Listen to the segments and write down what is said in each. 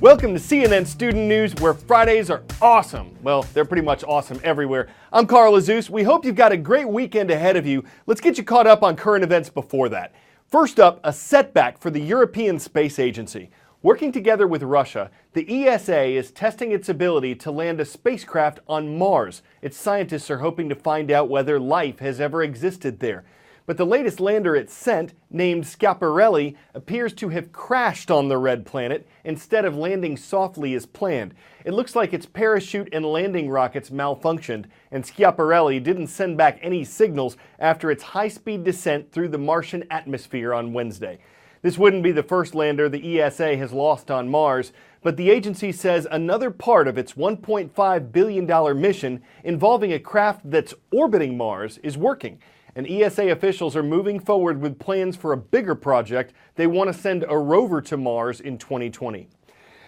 Welcome to CNN Student News, where Fridays are awesome. Well, they're pretty much awesome everywhere. I'm Carl Azuz. We hope you've got a great weekend ahead of you. Let's get you caught up on current events before that. First up, a setback for the European Space Agency. Working together with Russia, the ESA is testing its ability to land a spacecraft on Mars. Its scientists are hoping to find out whether life has ever existed there. But the latest lander it sent, named Schiaparelli, appears to have crashed on the red planet instead of landing softly as planned. It looks like its parachute and landing rockets malfunctioned, and Schiaparelli didn't send back any signals after its high-speed descent through the Martian atmosphere on Wednesday. This wouldn't be the first lander the ESA has lost on Mars, but the agency says another part of its $1.5 billion mission involving a craft that's orbiting Mars is working. And ESA officials are moving forward with plans for a bigger project. They want to send a rover to Mars in 2020.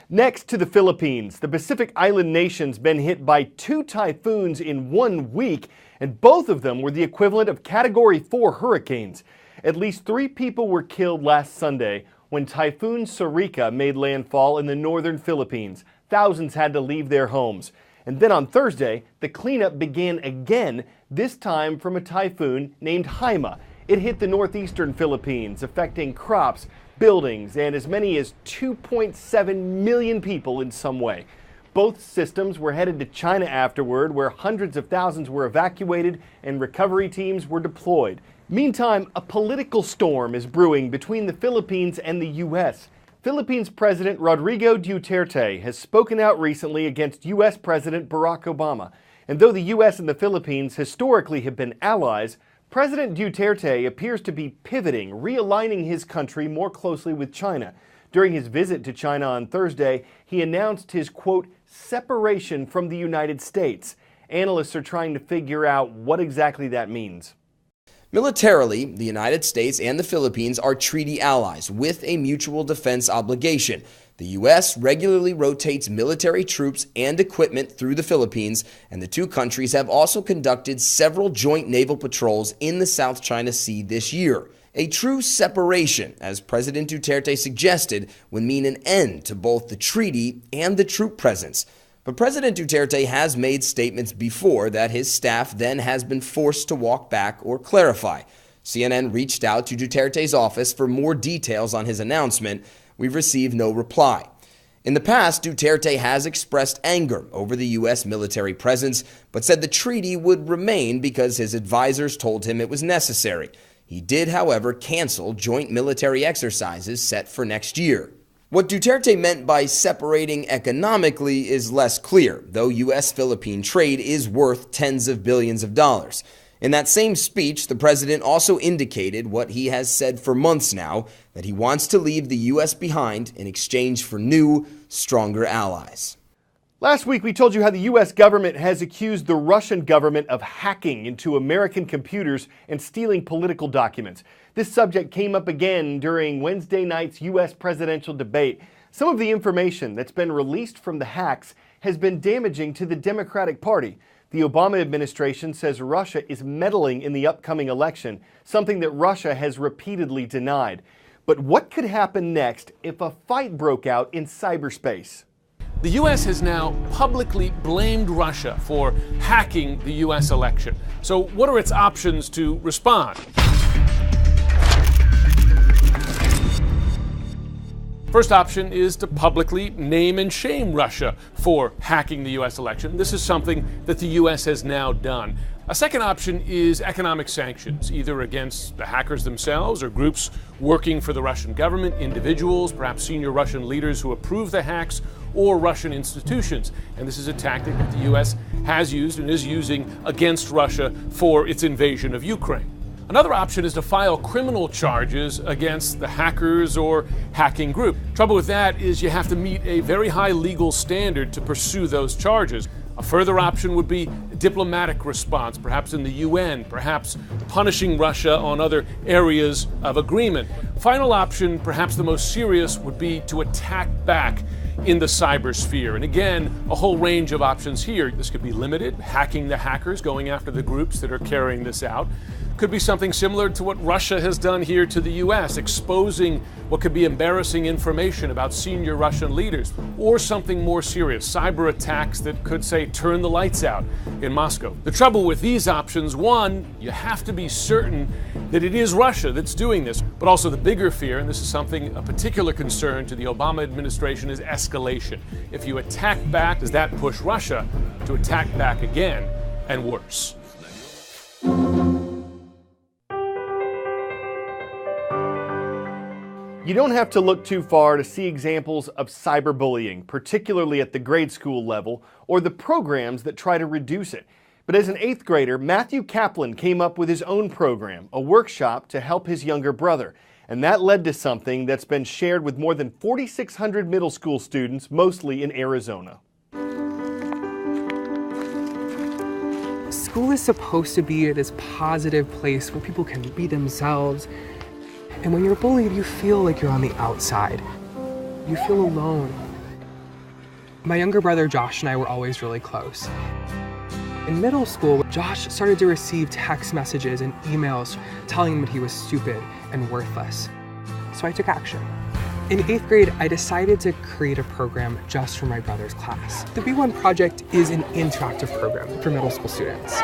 Next to the Philippines, the Pacific Island nation's been hit by 2 typhoons in 1 week, and both of them were the equivalent of Category 4 hurricanes. At least 3 people were killed last Sunday when Typhoon Sarika made landfall in the northern Philippines. Thousands had to leave their homes. And then on Thursday, the cleanup began again, this time from a typhoon named Haima. It hit the northeastern Philippines, affecting crops, buildings, and as many as 2.7 million people in some way. Both systems were headed to China afterward, where hundreds of thousands were evacuated and recovery teams were deployed. Meantime, a political storm is brewing between the Philippines and the U.S. Philippines President Rodrigo Duterte has spoken out recently against U.S. President Barack Obama. And though the U.S. and the Philippines historically have been allies, President Duterte appears to be pivoting, realigning his country more closely with China. During his visit to China on Thursday, he announced his, quote, separation from the United States. Analysts are trying to figure out what exactly that means. Militarily, the United States and the Philippines are treaty allies with a mutual defense obligation. The U.S. regularly rotates military troops and equipment through the Philippines, and the two countries have also conducted several joint naval patrols in the South China Sea this year. A true separation, as President Duterte suggested, would mean an end to both the treaty and the troop presence. But President Duterte has made statements before that his staff then has been forced to walk back or clarify. CNN reached out to Duterte's office for more details on his announcement. We've received no reply. In the past, Duterte has expressed anger over the U.S. military presence, but said the treaty would remain because his advisors told him it was necessary. He did, however, cancel joint military exercises set for next year. What Duterte meant by separating economically is less clear, though U.S.-Philippine trade is worth tens of billions of dollars. In that same speech, the president also indicated what he has said for months now, that he wants to leave the U.S. behind in exchange for new, stronger allies. Last week, we told you how the U.S. government has accused the Russian government of hacking into American computers and stealing political documents. This subject came up again during Wednesday night's U.S. presidential debate. Some of the information that's been released from the hacks has been damaging to the Democratic Party. The Obama administration says Russia is meddling in the upcoming election, something that Russia has repeatedly denied. But what could happen next if a fight broke out in cyberspace? The U.S. has now publicly blamed Russia for hacking the U.S. election. So what are its options to respond? First option is to publicly name and shame Russia for hacking the U.S. election. This is something that the U.S. has now done. A second option is economic sanctions, either against the hackers themselves or groups working for the Russian government, individuals, perhaps senior Russian leaders who approve the hacks, or Russian institutions. And this is a tactic that the U.S. has used and is using against Russia for its invasion of Ukraine. Another option is to file criminal charges against the hackers or hacking group. Trouble with that is you have to meet a very high legal standard to pursue those charges. A further option would be a diplomatic response, perhaps in the UN, perhaps punishing Russia on other areas of agreement. Final option, perhaps the most serious, would be to attack back in the cybersphere. And again, a whole range of options here. This could be limited, hacking the hackers, going after the groups that are carrying this out. Could be something similar to what Russia has done here to the US, exposing what could be embarrassing information about senior Russian leaders, or something more serious, cyber attacks that could, say, turn the lights out in Moscow. The trouble with these options, one, you have to be certain that it is Russia that's doing this, but also the bigger fear, and this is something, a particular concern to the Obama administration, is escalation. If you attack back, does that push Russia to attack back again and worse? You don't have to look too far to see examples of cyberbullying, particularly at the grade school level, or the programs that try to reduce it. But as an 8th grader, Matthew Kaplan came up with his own program, a workshop to help his younger brother. And that led to something that's been shared with more than 4,600 middle school students, mostly in Arizona. School is supposed to be this positive place where people can be themselves. And when you're bullied, you feel like you're on the outside. You feel alone. My younger brother Josh and I were always really close. In middle school, Josh started to receive text messages and emails telling him that he was stupid and worthless. So I took action. In 8th grade, I decided to create a program just for my brother's class. The B1 project is an interactive program for middle school students.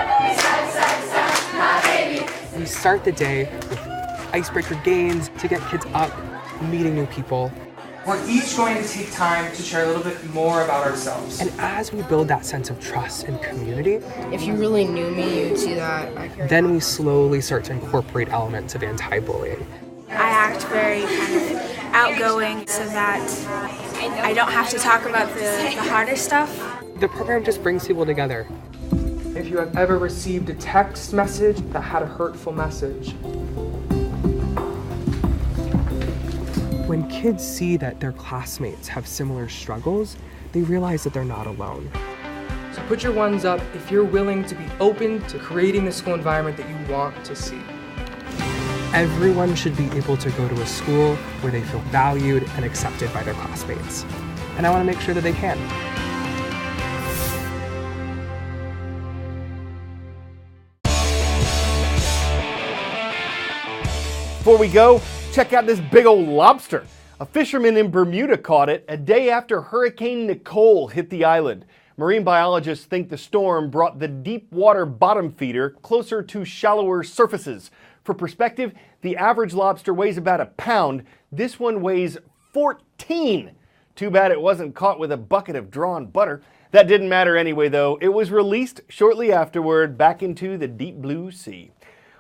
We start the day with icebreaker games to get kids up, meeting new people. We're each going to take time to share a little bit more about ourselves. And as we build that sense of trust and community, if you really knew me, you'd see that. Then we slowly start to incorporate elements of anti-bullying. I act very kind of outgoing so that I don't have to talk about the harder stuff. The program just brings people together. If you have ever received a text message that had a hurtful message, when kids see that their classmates have similar struggles, they realize that they're not alone. So put your ones up if you're willing to be open to creating the school environment that you want to see. Everyone should be able to go to a school where they feel valued and accepted by their classmates. And I want to make sure that they can. Before we go, check out this big old lobster. A fisherman in Bermuda caught it a day after Hurricane Nicole hit the island. Marine biologists think the storm brought the deep water bottom feeder closer to shallower surfaces. For perspective, the average lobster weighs about a pound. This one weighs 14. Too bad it wasn't caught with a bucket of drawn butter. That didn't matter anyway, though. It was released shortly afterward back into the deep blue sea.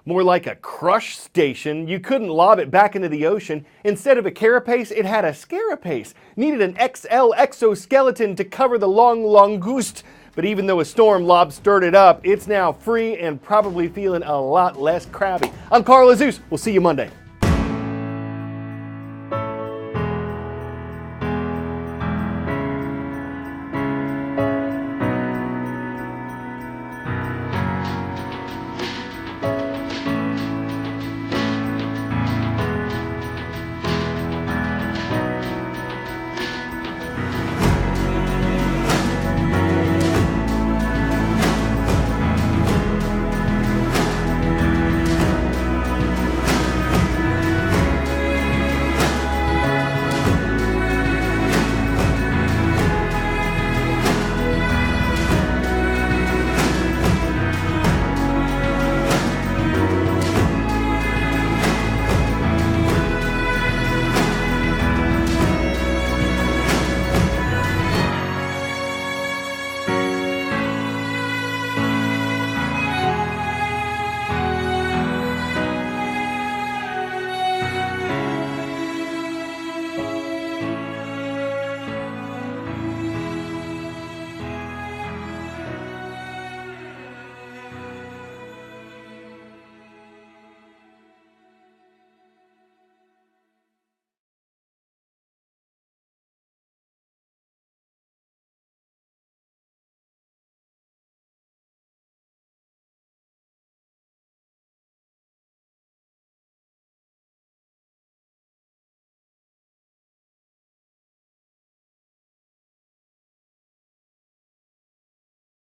More like a crush station. You couldn't lob it back into the ocean. Instead of a carapace, it had a scarapace. Needed an XL exoskeleton to cover the long longoust. But even though a storm lob stirred it up, it's now free and probably feeling a lot less crabby. I'm Carl Azuz. We'll see you Monday.